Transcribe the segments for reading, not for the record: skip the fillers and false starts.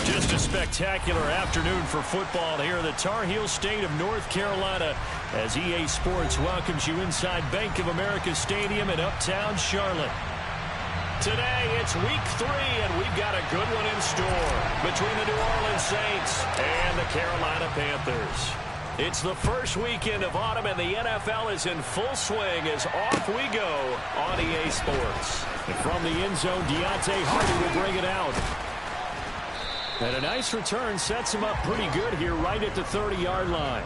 Just a spectacular afternoon for football here in the Tar Heel state of North Carolina as EA Sports welcomes you inside Bank of America Stadium in uptown Charlotte. Today, it's week 3, and we've got a good one in store between the New Orleans Saints and the Carolina Panthers. It's the first weekend of autumn, and the NFL is in full swing as off we go on EA Sports. And from the end zone, Deontay Hardy will bring it out. And a nice return sets him up pretty good here right at the 30-yard line.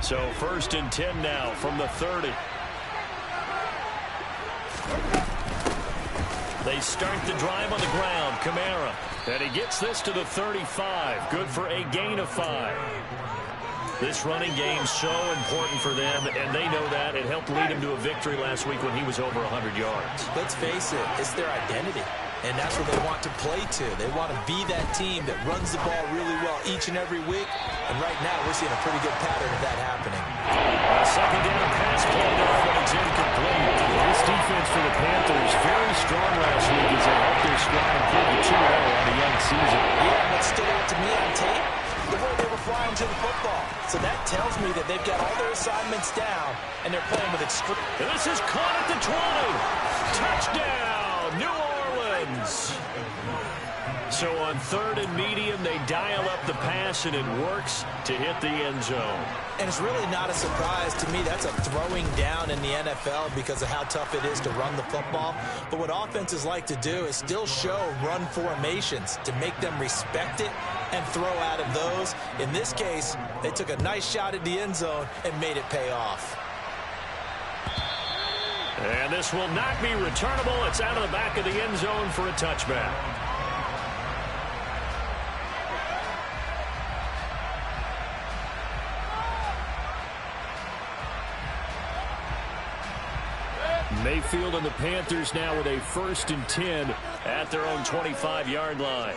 So 1st and 10 now from the 30. They start the drive on the ground. Kamara. And he gets this to the 35. Good for a gain of 5. This running game's so important for them, and they know that. It helped lead him to a victory last week when he was over 100 yards. Let's face it, it's their identity. And that's what they want to play to. They want to be that team that runs the ball really well each and every week. And right now, we're seeing a pretty good pattern of that happening. Second down pass play there, but it's incomplete. This defense for the Panthers very strong last week as they helped their squad improve to 2-0 on a young season. Yeah, what stood out to me on tape, the way they were flying to the football. So that tells me that they've got all their assignments down, and they're playing with extreme. And this is caught at the 20. Touchdown, New Orleans. So on 3rd and medium, they dial up the pass, and it works to hit the end zone. And it's really not a surprise to me. That's a throwing down in the NFL because of how tough it is to run the football. But what offenses like to do is still show run formations to make them respect it and throw out of those. In this case, they took a nice shot at the end zone and made it pay off. And this will not be returnable. It's out of the back of the end zone for a touchback. Mayfield and the Panthers now with a 1st and 10 at their own 25-yard line.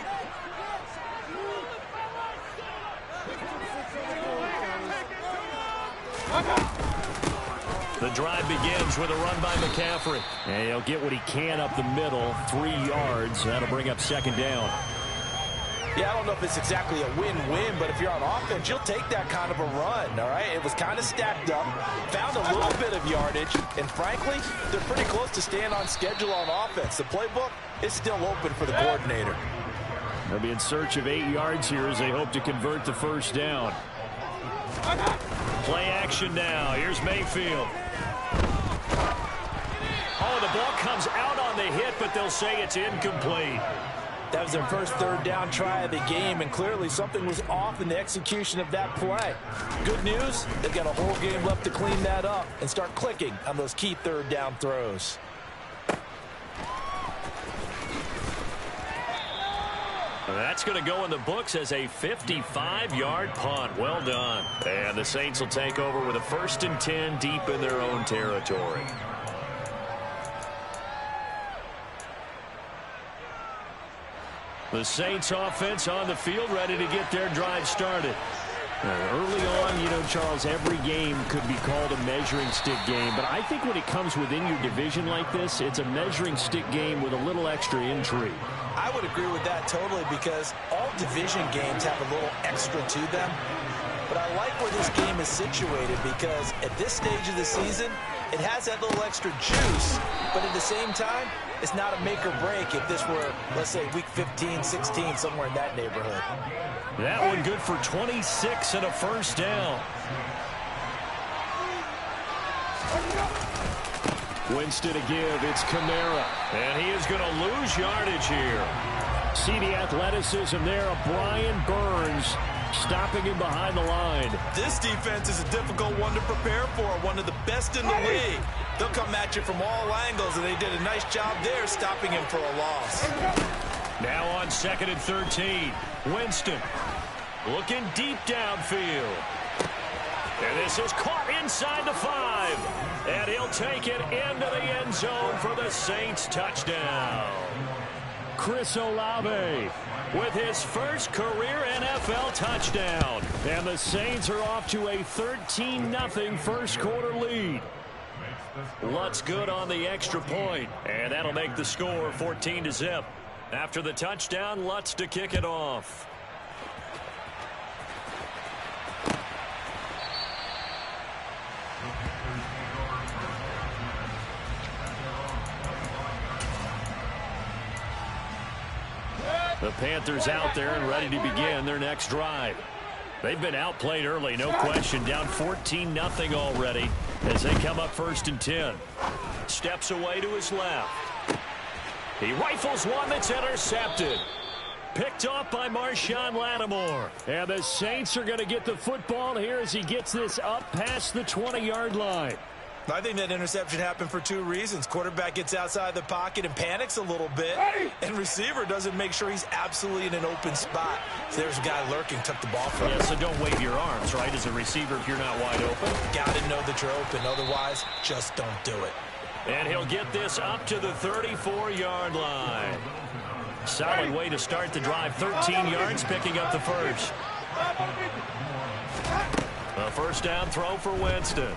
The drive begins with a run by McCaffrey. And he'll get what he can up the middle, 3 yards. That'll bring up 2nd down. Yeah, I don't know if it's exactly a win-win, but if you're on offense, you'll take that kind of a run, all right? It was kind of stacked up, found a little bit of yardage, and frankly, they're pretty close to staying on schedule on offense. The playbook is still open for the coordinator. They'll be in search of 8 yards here as they hope to convert the 1st down. Play action now. Here's Mayfield. Oh, the ball comes out on the hit, but they'll say it's incomplete. That was their first 3rd down try of the game, and clearly something was off in the execution of that play. Good news, they've got a whole game left to clean that up and start clicking on those key 3rd down throws. That's going to go in the books as a 55-yard punt. Well done. And the Saints will take over with a 1st and 10 deep in their own territory. The Saints offense on the field ready to get their drive started. Early on, you know, Charles, every game could be called a measuring stick game. But I think when it comes within your division like this, it's a measuring stick game with a little extra intrigue. I would agree with that totally because all division games have a little extra to them. But I like where this game is situated because at this stage of the season, It has that little extra juice, but at the same time, it's not a make or break if this were, let's say, week 15, 16, somewhere in that neighborhood. That one good for 26 and a first down. Winston to give. It's Kamara. And he is going to lose yardage here. See the athleticism there of Brian Burns stopping him behind the line. This defense is a difficult one to prepare for, one of the best in the league. They'll come at you from all angles, and they did a nice job there stopping him for a loss. Now on 2nd and 13. Winston looking deep downfield. And this is caught inside the 5. And he'll take it into the end zone for the Saints touchdown. Chris Olave with his first career NFL touchdown. And the Saints are off to a 13-0 first quarter lead. Lutz good on the extra point, and that'll make the score 14-0. After the touchdown, Lutz to kick it off. The Panthers out there and ready to begin their next drive. They've been outplayed early, no question. Down 14-0 already as they come up 1st and 10. Steps away to his left. He rifles one that's intercepted. Picked off by Marshawn Lattimore. And the Saints are going to get the football here as he gets this up past the 20-yard line. I think that interception happened for 2 reasons. Quarterback gets outside the pocket and panics a little bit, and receiver doesn't make sure he's absolutely in an open spot. So there's a guy lurking, took the ball from him. Yeah, so don't wave your arms, right, as a receiver if you're not wide open. Got to know that you're open. Otherwise, just don't do it. And he'll get this up to the 34-yard line. Solid way to start the drive. 13 yards, picking up the first. A first down throw for Winston.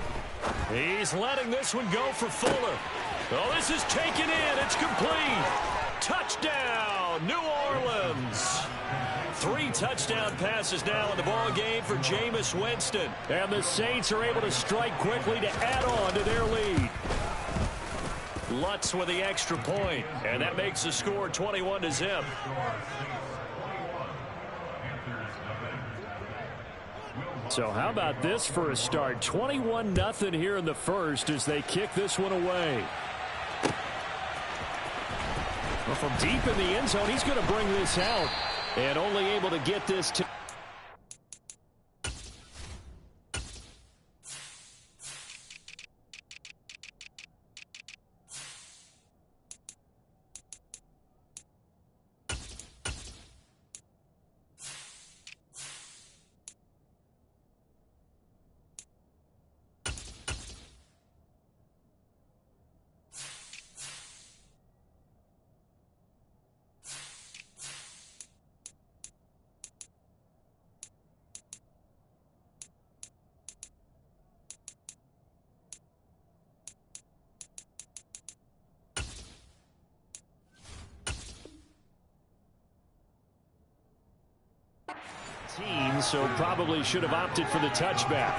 He's letting this one go for Fuller. Oh, this is taken in. It's complete. Touchdown, New Orleans. 3 touchdown passes now in the ball game for Jameis Winston. And the Saints are able to strike quickly to add on to their lead. Lutz with the extra point, and that makes the score 21-0. So how about this for a start? 21-0 here in the first as they kick this one away. Well, from deep in the end zone, he's going to bring this out, and only able to get this to... So probably should have opted for the touchback.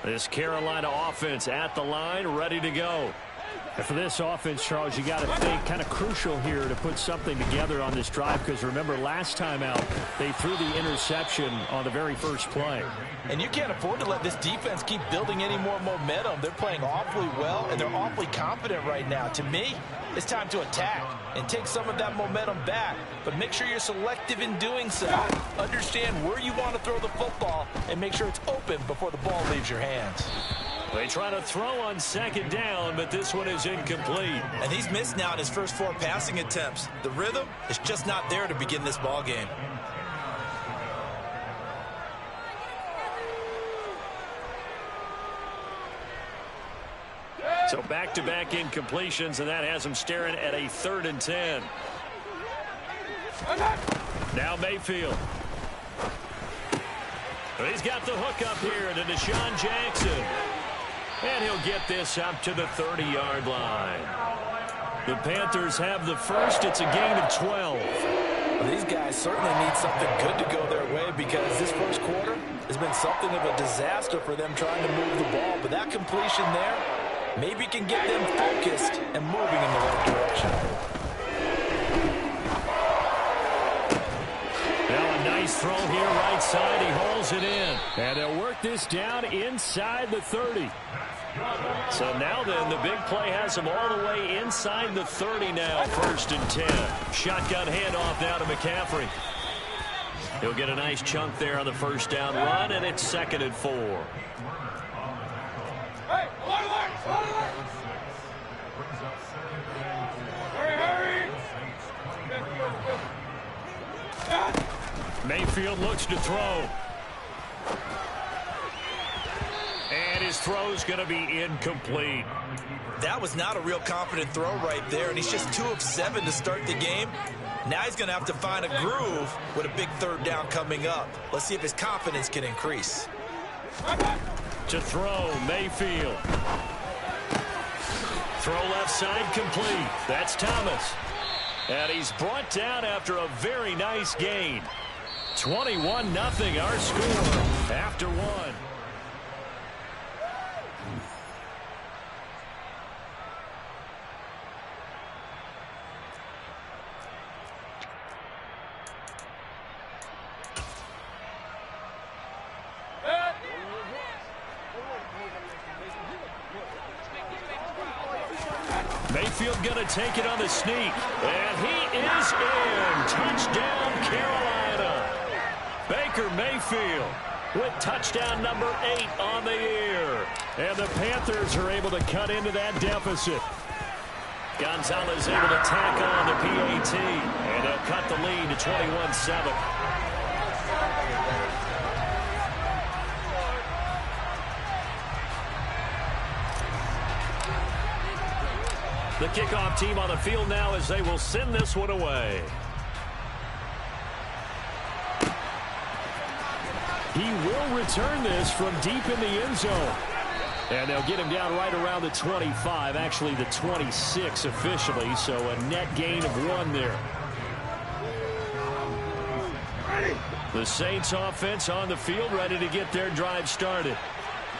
This Carolina offense at the line, ready to go. And for this offense, Charles, you got to think kind of crucial here to put something together on this drive, because remember last time out they threw the interception on the very first play. And you can't afford to let this defense keep building any more momentum. They're playing awfully well, and they're awfully confident right now. To me, it's time to attack and take some of that momentum back, but make sure you're selective in doing so. Understand where you want to throw the football and make sure it's open before the ball leaves your hands. They try to throw on second down, but this one is incomplete. And he's missed now in his first 4 passing attempts. The rhythm is just not there to begin this ball game. So back-to-back incompletions, and that has him staring at a 3rd and 10. Now Mayfield He's got the hook up here to Deshaun Jackson. And he'll get this up to the 30-yard line. The Panthers have the first. It's a gain of 12. Well, these guys certainly need something good to go their way because this first quarter has been something of a disaster for them trying to move the ball. But that completion there maybe can get them focused and moving in the right direction. Throw here right side. He hauls it in. And they'll work this down inside the 30. So now then, the big play has him all the way inside the 30 now. 1st and 10. Shotgun handoff now to McCaffrey. He'll get a nice chunk there on the first down run, and it's 2nd and 4. Mayfield looks to throw. And his throw's going to be incomplete. That was not a real confident throw right there, and he's just 2 of 7 to start the game. Now he's going to have to find a groove with a big 3rd down coming up. Let's see if his confidence can increase. To throw, Mayfield. Throw left side complete. That's Thomas. And he's brought down after a very nice gain. 21-0 our score after 1. Mayfield going to take it on the sneak. And he is in. Touchdown, Carolina. Baker Mayfield with touchdown number 8 on the year. And the Panthers are able to cut into that deficit. Gonzalez able to tack on the PAT. And they'll cut the lead to 21-7. The kickoff team on the field now as they will send this one away. He will return this from deep in the end zone. And they'll get him down right around the 25, actually the 26 officially, so a net gain of 1 there. The Saints offense on the field ready to get their drive started.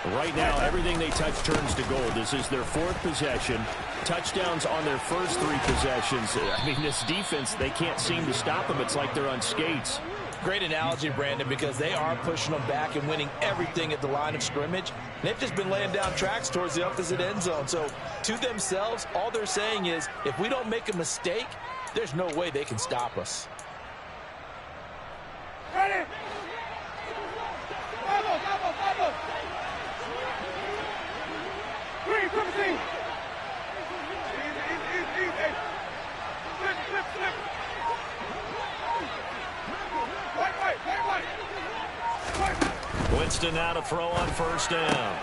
Right now, everything they touch turns to gold. This is their 4th possession. Touchdowns on their first 3 possessions. I mean, this defense, they can't seem to stop them. It's like they're on skates. Great analogy, Brandon, because they are pushing them back and winning everything at the line of scrimmage. They've just been laying down tracks towards the opposite end zone. So, to themselves, all they're saying is, if we don't make a mistake, there's no way they can stop us. Ready? Vamos, vamos, vamos. 3, 17. Easy. Flip. Winston now to throw on first down.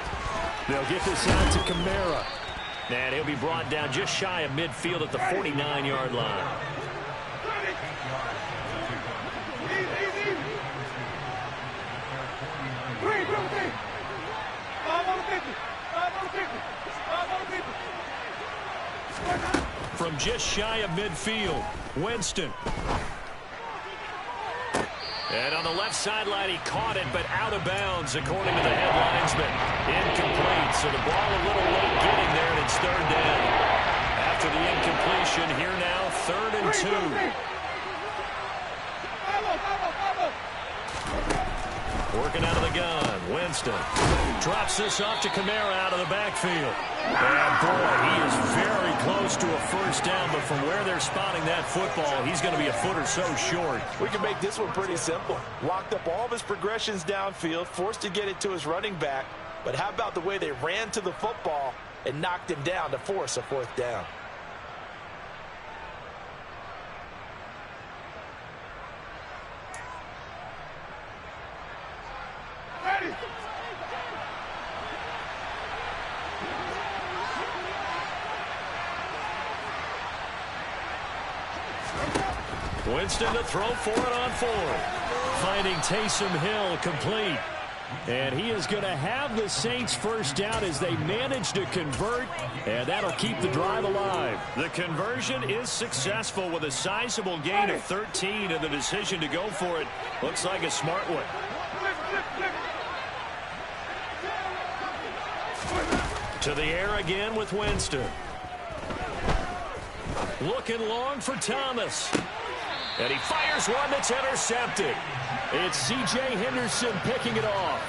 They'll get this out to Kamara. And he'll be brought down just shy of midfield at the 49-yard line. From just shy of midfield, Winston. And on the left sideline, he caught it, but out of bounds, according to the head linesman. Incomplete, so the ball a little late getting there, and it's 3rd down. After the incompletion, here now, 3rd and 2. Working out of the gun, Winston drops this off to Kamara out of the backfield. And boy, he is very close to a first down, but from where they're spotting that football, he's going to be a foot or so short. We can make this one pretty simple. Locked up all of his progressions downfield, forced to get it to his running back. But how about the way they ran to the football and knocked him down to force a 4th down? Winston to throw for it on 4th. Finding Taysom Hill complete. And he is going to have the Saints first down as they manage to convert, and that'll keep the drive alive. The conversion is successful with a sizable gain of 13, and the decision to go for it looks like a smart one. To the air again with Winston. Looking long for Thomas. And he fires one that's intercepted. It's C.J. Henderson picking it off.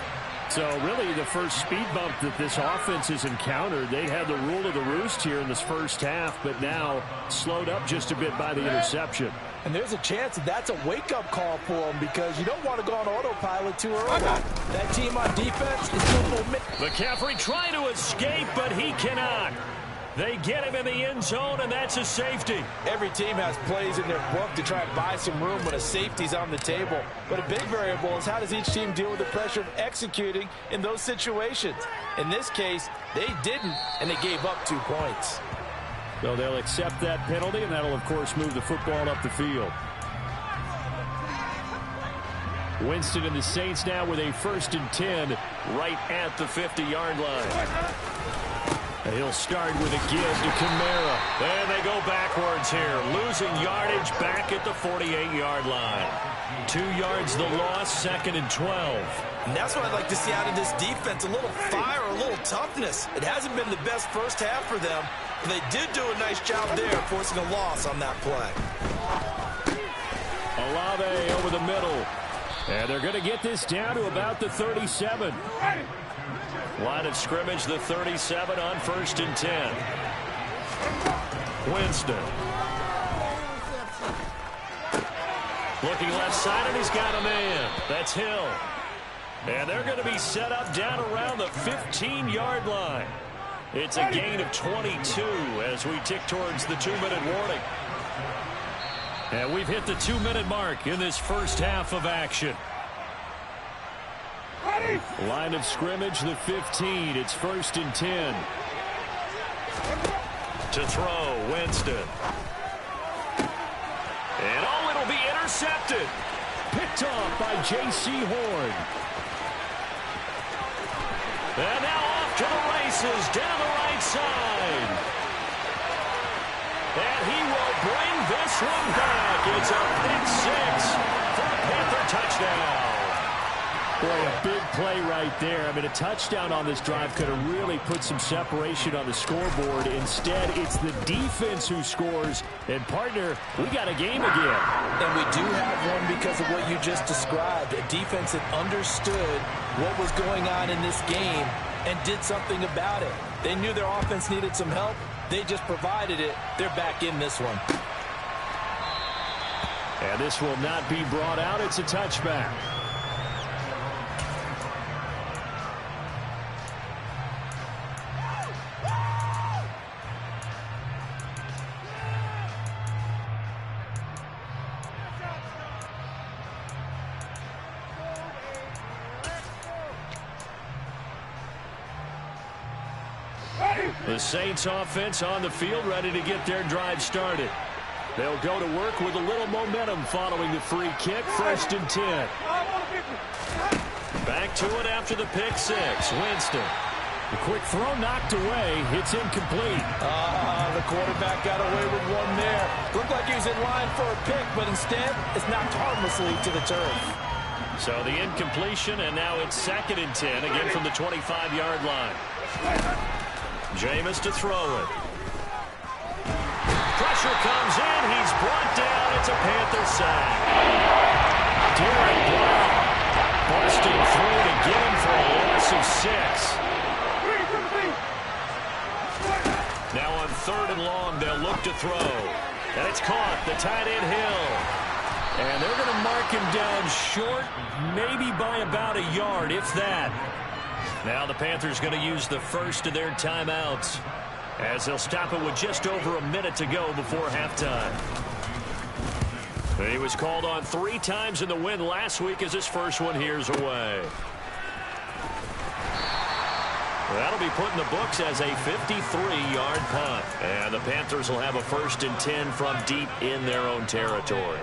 So really the first speed bump that this offense has encountered, they had the rule of the roost here in this first half, but now slowed up just a bit by the interception. And there's a chance that's a wake-up call for them because you don't want to go on autopilot too early. That team on defense is doing momentum. McCaffrey trying to escape, but he cannot. They get him in the end zone, and that's a safety. Every team has plays in their book to try and buy some room when a safety's on the table. But a big variable is how does each team deal with the pressure of executing in those situations. In this case, they didn't, and they gave up 2 points. So they'll accept that penalty, and that'll, of course, move the football up the field. Winston and the Saints now with a 1st and 10 right at the 50-yard line. And he'll start with a give to Kamara. And they go backwards here, losing yardage back at the 48-yard line. 2 yards the loss, 2nd and 12. And that's what I'd like to see out of this defense, a little fire, a little toughness. It hasn't been the best first half for them, but they did do a nice job there, forcing a loss on that play. Olave over the middle. And they're going to get this down to about the 37. Line of scrimmage, the 37 on 1st and 10. Winston. Looking left side, and he's got a man. That's Hill. And they're going to be set up down around the 15-yard line. It's a gain of 22 as we tick towards the 2-minute warning. And we've hit the 2-minute mark in this first half of action. Line of scrimmage, the 15. It's 1st and 10. To throw, Winston. And oh, it'll be intercepted. Picked off by J.C. Horn. And now off to the races down the right side. And he will bring this one back. It's a pick 6 for a Panther touchdown. Boy, a big play right there. I mean, a touchdown on this drive could have really put some separation on the scoreboard. Instead, it's the defense who scores. And, partner, we got a game again. And we do have one because of what you just described. A defense that understood what was going on in this game and did something about it. They knew their offense needed some help. They just provided it. They're back in this one. And this will not be brought out. It's a touchback. The Saints offense on the field ready to get their drive started. They'll go to work with a little momentum following the free kick. 1st and 10. Back to it after the pick 6. Winston. The quick throw knocked away. It's incomplete. The quarterback got away with one there. Looked like he was in line for a pick, but instead it's knocked harmlessly to the turf. So the incompletion, and now it's 2nd and 10, again from the 25-yard line. Jameis to throw it. Pressure comes in. He's brought down. It's a Panther sack. Derek Brown busting through to get him for a loss of 6. Now on 3rd and long, they'll look to throw. And it's caught. The tight end Hill. And they're going to mark him down short, maybe by about a yard, if that. Now the Panthers going to use the first of their timeouts as they'll stop it with just over a minute to go before halftime. He was called on 3 times in the win last week as his first one here's away. That'll be put in the books as a 53-yard punt. And the Panthers will have a 1st and 10 from deep in their own territory.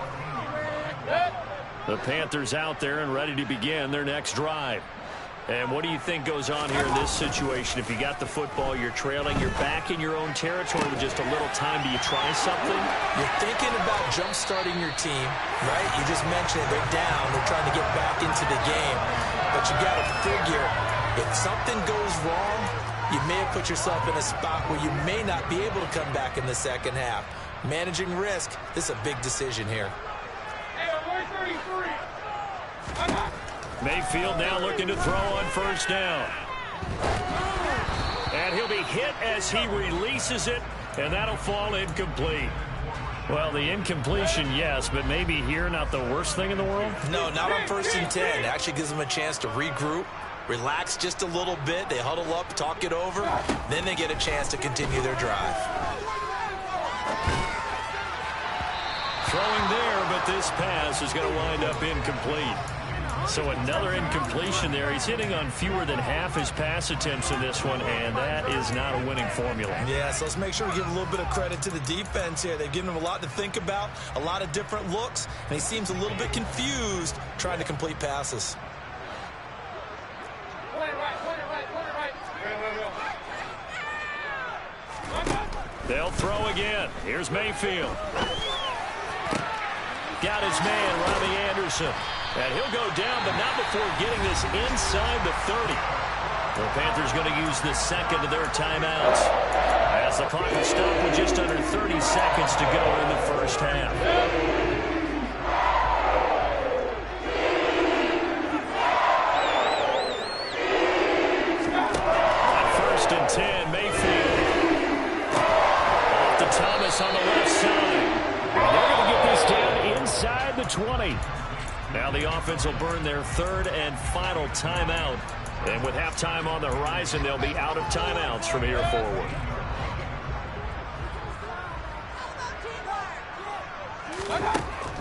The Panthers out there and ready to begin their next drive. And what do you think goes on here in this situation? If you got the football, you're trailing, you're back in your own territory with just a little time. Do you try something? You're thinking about jump-starting your team, right? You just mentioned it. They're down. They're trying to get back into the game. But you got to figure, if something goes wrong, you may have put yourself in a spot where you may not be able to come back in the second half. Managing risk, this is a big decision here. Mayfield now looking to throw on first down. And he'll be hit as he releases it, and that'll fall incomplete. Well, the incompletion, yes, but maybe here not the worst thing in the world? No, not on 1st and 10. It actually gives them a chance to regroup, relax just a little bit. They huddle up, talk it over. Then they get a chance to continue their drive. Throwing there, but this pass is going to wind up incomplete. So another incompletion there. He's hitting on fewer than half his pass attempts in this one, and that is not a winning formula. Yeah, so let's make sure we give a little bit of credit to the defense here. They've given him a lot to think about, a lot of different looks, and he seems a little bit confused trying to complete passes. They'll throw again. Here's Mayfield. Got his man, Robbie Anderson. And he'll go down, but not before getting this inside the 30. The Panthers going to use the second of their timeouts, as the clock will stop with just under 30 seconds to go in the first half. On 1st and 10, Mayfield. Off to Thomas on the left side. They're going to get this down inside the 20. Now the offense will burn their 3rd and final timeout. And with halftime on the horizon, they'll be out of timeouts from here forward.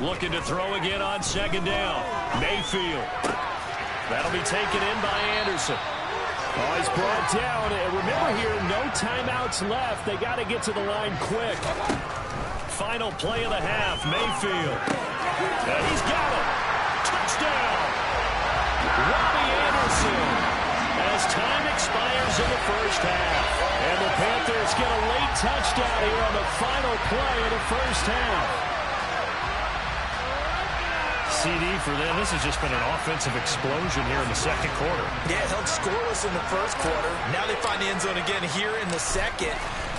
Looking to throw again on 2nd down. Mayfield. That'll be taken in by Anderson. Oh, he's brought down. And remember here, no timeouts left. They got to get to the line quick. Final play of the half, Mayfield. And he's got it. Touchdown. Robbie Anderson. As time expires in the first half. And the Panthers get a late touchdown here on the final play of the first half. CD for them. This has just been an offensive explosion here in the second quarter. Yeah, held scoreless in the first quarter. Now they find the end zone again here in the second.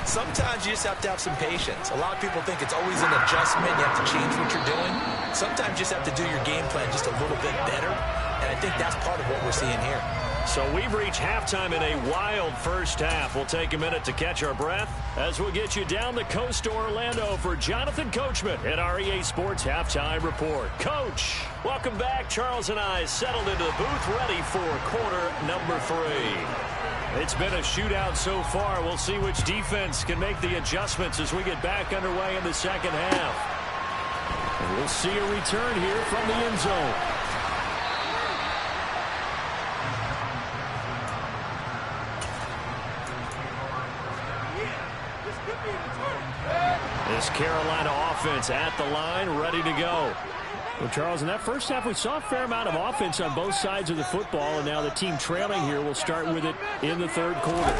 Sometimes you just have to have some patience. A lot of people think it's always an adjustment. You have to change what you're doing. Sometimes you just have to do your game plan just a little bit better. And I think that's part of what we're seeing here. So we've reached halftime in a wild first half. We'll take a minute to catch our breath as we'll get you down the coast to Orlando for Jonathan Coachman at our EA Sports Halftime Report. Coach, welcome back. Charles and I settled into the booth ready for quarter number 3. It's been a shootout so far. We'll see which defense can make the adjustments as we get back underway in the second half. And we'll see a return here from the end zone. This Carolina offense at the line, ready to go. Well, Charles, in that first half, we saw a fair amount of offense on both sides of the football, and now the team trailing here will start with it in the third quarter.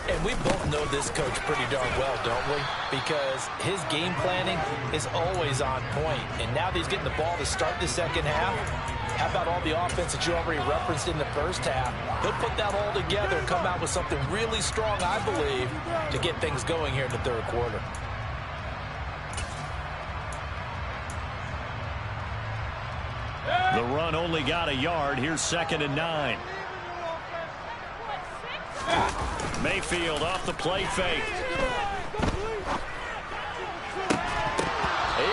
And we both know this coach pretty darn well, don't we? Because his game planning is always on point. And now that he's getting the ball to start the second half, how about all the offense that you already referenced in the first half? He'll put that all together and come out with something really strong, I believe, to get things going here in the third quarter. The run only got a yard. Here's 2nd and 9. Mayfield off the play fake.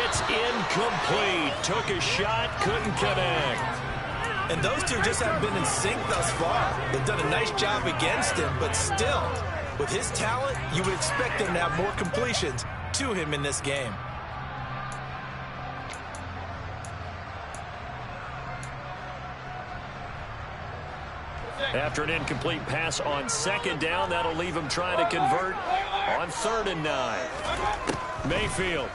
It's incomplete. Took a shot, couldn't connect. And those two just haven't been in sync thus far. They've done a nice job against him, but still, with his talent, you would expect them to have more completions to him in this game. After an incomplete pass on 2nd down, that'll leave him trying to convert on 3rd and 9. Mayfield.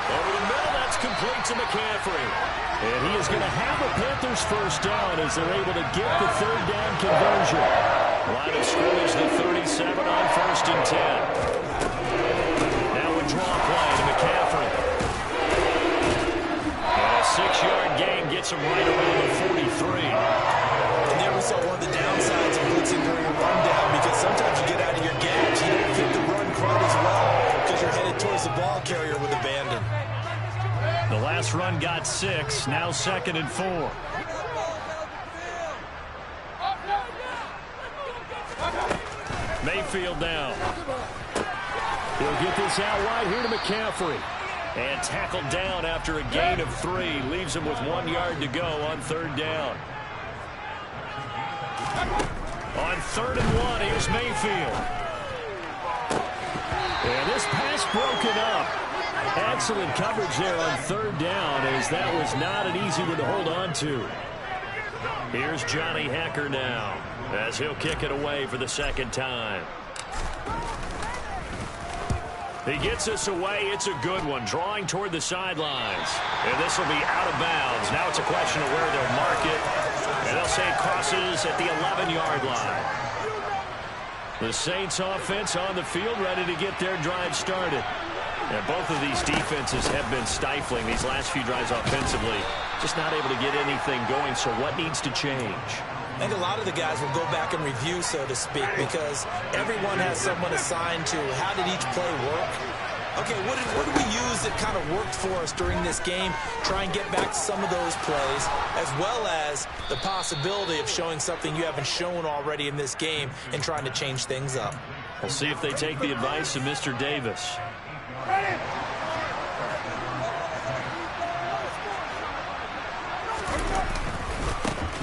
Over the middle, that's complete to McCaffrey. And he is going to have a Panthers first down as they're able to get the third down conversion. Line of scrimmage, the 37 on 1st and 10. Now a draw play to McCaffrey. And a 6-yard gain gets him right around the 43. And there we saw one of the downsides of blitzing during a rundown, because sometimes you get out of your gaps. You don't fit the run quite as well because you're headed towards the ball carrier with abandon. The last run got 6, now 2nd and 4. Mayfield now. He'll get this out wide here to McCaffrey. And tackled down after a gain of 3. Leaves him with 1 yard to go on 3rd down. On 3rd and 1, here's Mayfield. And this pass broken up. Excellent coverage there on 3rd down, as that was not an easy one to hold on to. Here's Johnny Hecker now, as he'll kick it away for the 2nd time. He gets this away. It's a good one, drawing toward the sidelines. And this will be out of bounds. Now it's a question of where they'll mark it. And they'll say it crosses at the 11-yard line. The Saints offense on the field, ready to get their drive started. And both of these defenses have been stifling these last few drives offensively. Just not able to get anything going, so what needs to change? I think a lot of the guys will go back and review, so to speak, because everyone has someone assigned to how did each play work. Okay, what did we use that kind of worked for us during this game? Try and get back to some of those plays, as well as the possibility of showing something you haven't shown already in this game and trying to change things up. We'll see if they take the advice of Mr. Davis.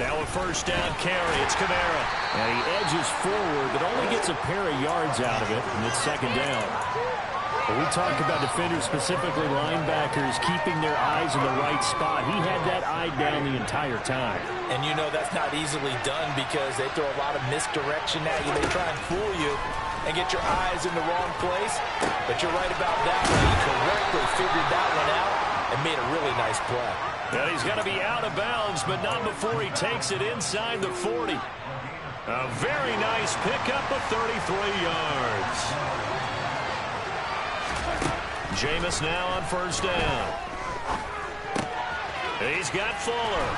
Now a 1st down carry. It's Kamara. And he edges forward, but only gets a pair of yards out of it, and it's 2nd down. When we talk about defenders, specifically linebackers, keeping their eyes in the right spot, he had that eye down the entire time. And you know that's not easily done because they throw a lot of misdirection at you. They try and fool you and get your eyes in the wrong place. But you're right about that one. He correctly figured that one out and made a really nice play. And he's going to be out of bounds, but not before he takes it inside the 40. A very nice pickup of 33 yards. Jameis now on 1st down. He's got Fuller.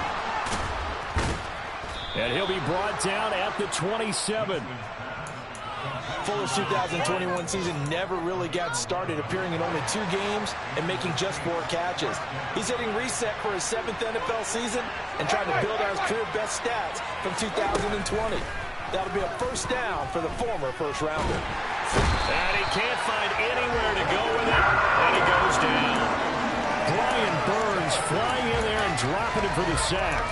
And he'll be brought down at the 27. Fuller's 2021 season never really got started, appearing in only 2 games and making just 4 catches. He's hitting reset for his 7th NFL season and trying to build on his career best stats from 2020. That'll be a 1st down for the former 1st-rounder. And he can't find anywhere to go with it, and he goes down. Brian Burns flying in there and dropping it for the sack.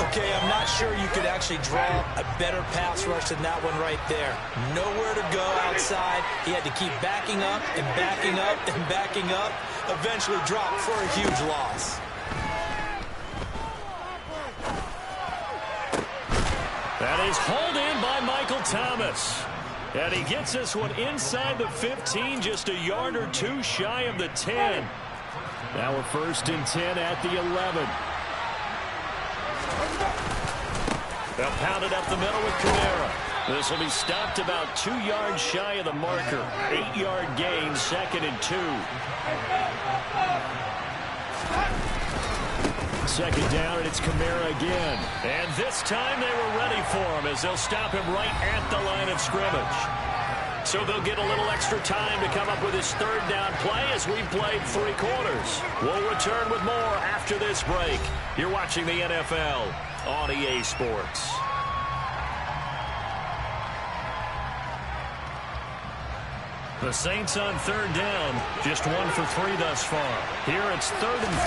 Okay, I'm not sure you could actually draw a better pass rush than that one right there. Nowhere to go outside. He had to keep backing up and backing up and backing up. Eventually dropped for a huge loss. That is hauled in by Michael Thomas. And he gets this one inside the 15, just a yard or 2 shy of the 10. Now a 1st and 10 at the 11. They'll pound it up the middle with Kamara. This will be stopped about 2 yards shy of the marker. 8-yard gain, 2nd and 2. 2nd down, and it's Kamara again. And this time they were ready for him as they'll stop him right at the line of scrimmage. So they'll get a little extra time to come up with his 3rd down play as we've played 3 quarters. We'll return with more after this break. You're watching the NFL on EA Sports. The Saints on 3rd down, just 1 for 3 thus far. Here it's 3rd and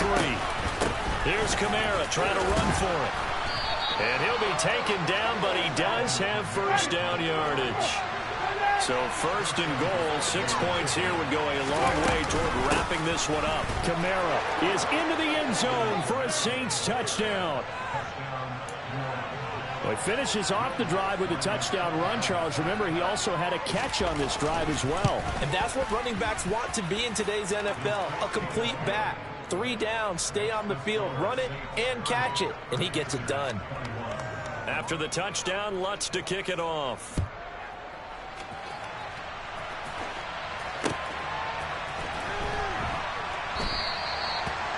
3. Here's Kamara trying to run for it. And he'll be taken down, but he does have 1st down yardage. So 1st and goal, 6 points here would go a long way toward wrapping this one up. Kamara is into the end zone for a Saints touchdown. Well, he finishes off the drive with a touchdown run, Charles. Remember, he also had a catch on this drive as well. And that's what running backs want to be in today's NFL, a complete back. 3 down, stay on the field, run it, and catch it, and he gets it done. After the touchdown, Lutz to kick it off.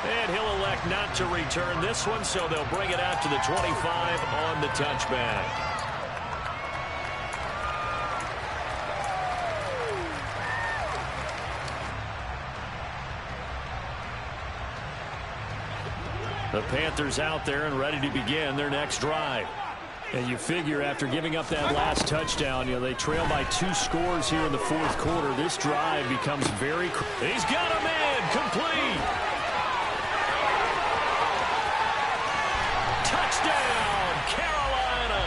And he'll elect not to return this one, so they'll bring it out to the 25 on the touchback. The Panthers out there and ready to begin their next drive. And you figure after giving up that last touchdown, they trail by 2 scores here in the fourth quarter. This drive becomes very... He's got a man complete. Touchdown, Carolina.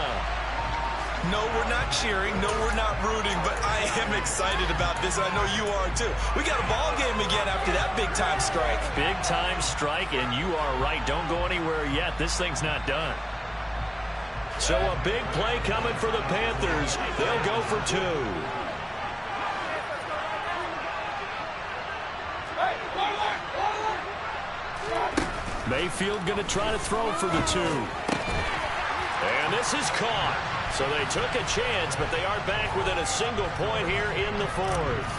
No, we're not cheering. No, we're not rooting, but I am excited about this, and I know you are too. We got a ball game again after that big-time strike. Big-time strike, and you are right. Don't go anywhere yet. This thing's not done. So a big play coming for the Panthers. They'll go for 2. Mayfield going to try to throw for the 2. And this is caught. So they took a chance, but they are back within a single point here in the fourth.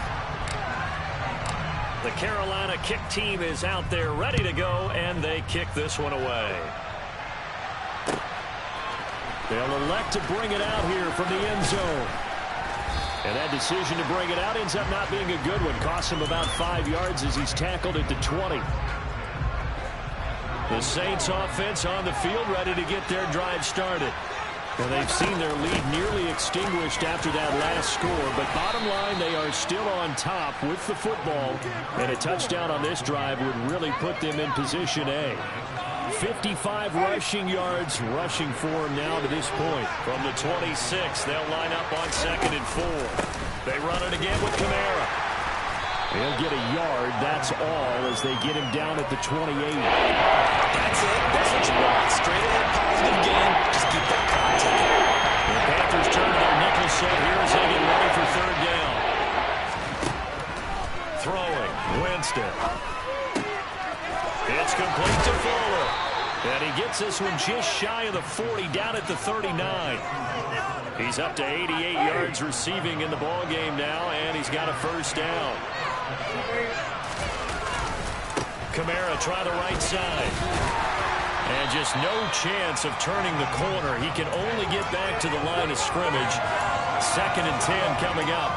The Carolina kick team is out there ready to go, and they kick this one away. They'll elect to bring it out here from the end zone. And that decision to bring it out ends up not being a good one. Costs him about 5 yards as he's tackled at the 20. The Saints offense on the field ready to get their drive started. And they've seen their lead nearly extinguished after that last score. But bottom line, they are still on top with the football. And a touchdown on this drive would really put them in position A. 55 rushing yards rushing for him now to this point. From the 26, they'll line up on 2nd and 4. They run it again with Kamara. He'll get a yard, that's all, as they get him down at the 28. That's it. That's what you want. Straight ahead, positive game. Just keep that clock ticking. The Panthers turn to their nickel set here as they get ready for 3rd down. Throwing, Winston. It's complete to Fuller. And he gets this one just shy of the 40, down at the 39. He's up to 88 yards receiving in the ballgame now, and he's got a 1st down. Kamara try the right side. And just no chance of turning the corner. He can only get back to the line of scrimmage. 2nd and 10 coming up.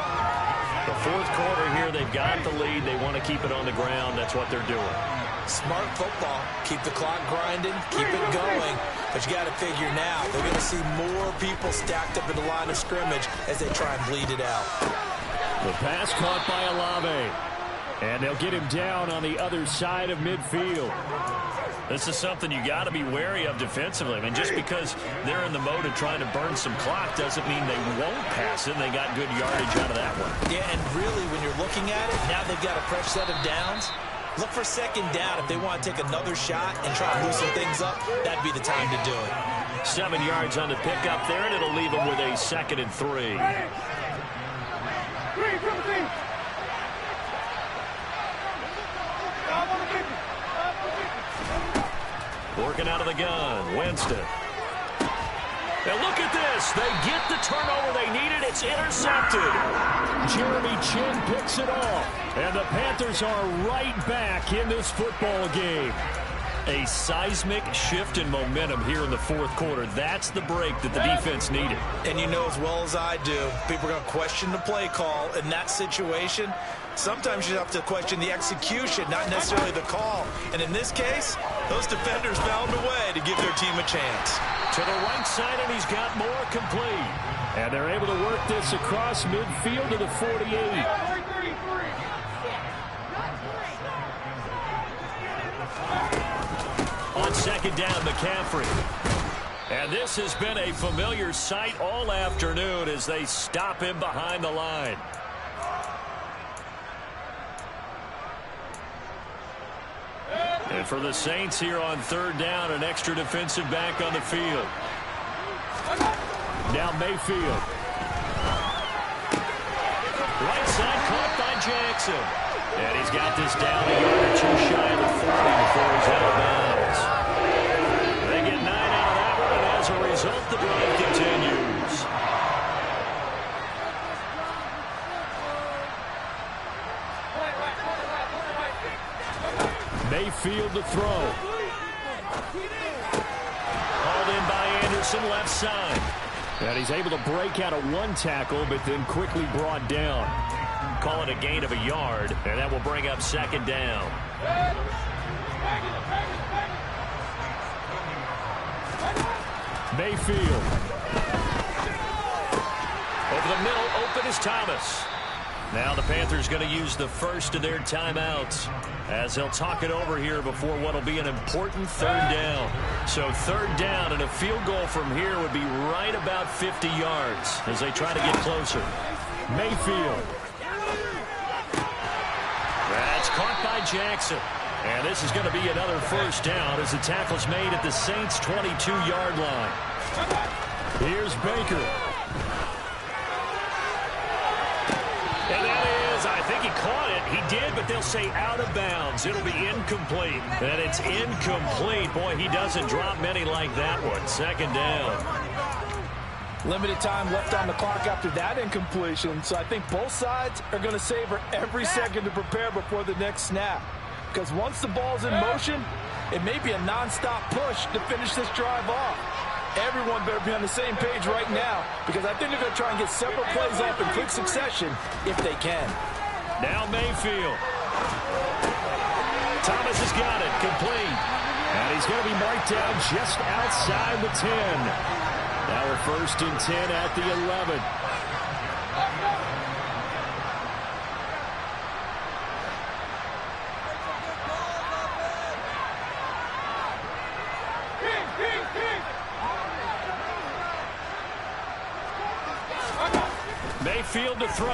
The fourth quarter here, they've got the lead. They want to keep it on the ground. That's what they're doing. Smart football. Keep the clock grinding. Keep it going. But you got to figure now, they're going to see more people stacked up in the line of scrimmage as they try and bleed it out. The pass caught by Olave. And they'll get him down on the other side of midfield. This is something you got to be wary of defensively. I mean, just because they're in the mode of trying to burn some clock doesn't mean they won't pass it. They got good yardage out of that one. Yeah, and really, when you're looking at it, now they've got a fresh set of downs. Look for 2nd down. If they want to take another shot and try to loosen things up, that'd be the time to do it. 7 yards on the pickup there, and it'll leave them with a 2nd and 3. Working out of the gun, Winston. And look at this. They get the turnover they needed. It's intercepted. Jeremy Chin picks it off. And the Panthers are right back in this football game. A seismic shift in momentum here in the fourth quarter. That's the break that the defense needed. And you know as well as I do, people are going to question the play call in that situation. Sometimes you have to question the execution, not necessarily the call. And in this case, those defenders found a way to give their team a chance. To the right side, and he's got more complete. And they're able to work this across midfield to the 48. On 2nd down, McCaffrey. And this has been a familiar sight all afternoon as they stop him behind the line. And for the Saints here on 3rd down, an extra defensive back on the field. Now Mayfield. Right side caught by Jackson. And he's got this down a yard or two shy of the 40 before he's out of bounds. They get 9 out of that one, and as a result, the drive continues. Mayfield to throw. Hauled in by Anderson, left side. And he's able to break out of one tackle, but then quickly brought down. Call it a gain of a yard, and that will bring up second down. Mayfield. Over the middle, open is Thomas. Now the Panthers going to use the first of their timeouts as they'll talk it over here before what will be an important third down. So third down and a field goal from here would be right about 50 yards as they try to get closer. Mayfield. That's caught by Jackson. And this is going to be another first down as the tackle's made at the Saints' 22-yard line. Here's Baker. And that is, I think he caught it. He did, but they'll say out of bounds. It'll be incomplete. And it's incomplete. Boy, he doesn't drop many like that one. Second down. Limited time left on the clock after that incompletion. So I think both sides are going to savor every second to prepare before the next snap. Because once the ball's in motion, it may be a nonstop push to finish this drive off. Everyone better be on the same page right now, because I think they're going to try and get several plays up in quick succession if they can. Now Mayfield. Thomas has got it, complete. And he's going to be marked down just outside the 10. Now we're 1st and 10 at the 11. Mayfield to throw.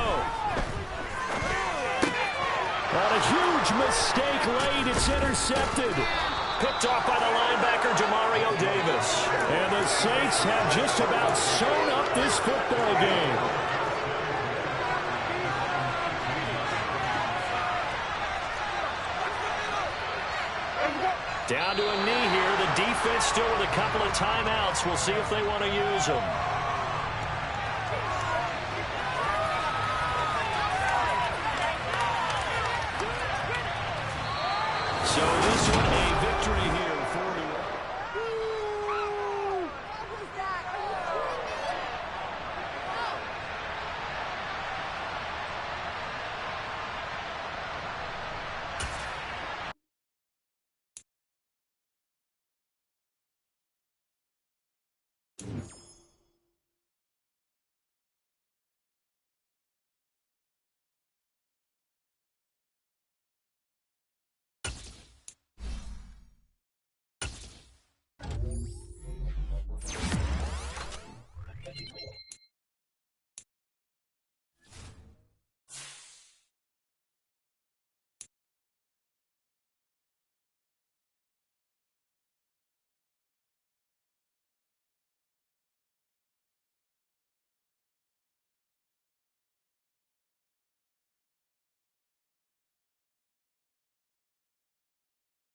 On a huge mistake late, it's intercepted. Picked off by the linebacker, Demario Davis. And the Saints have just about sewn up this football game. Down to a knee here. The defense still with a couple of timeouts. We'll see if they want to use them.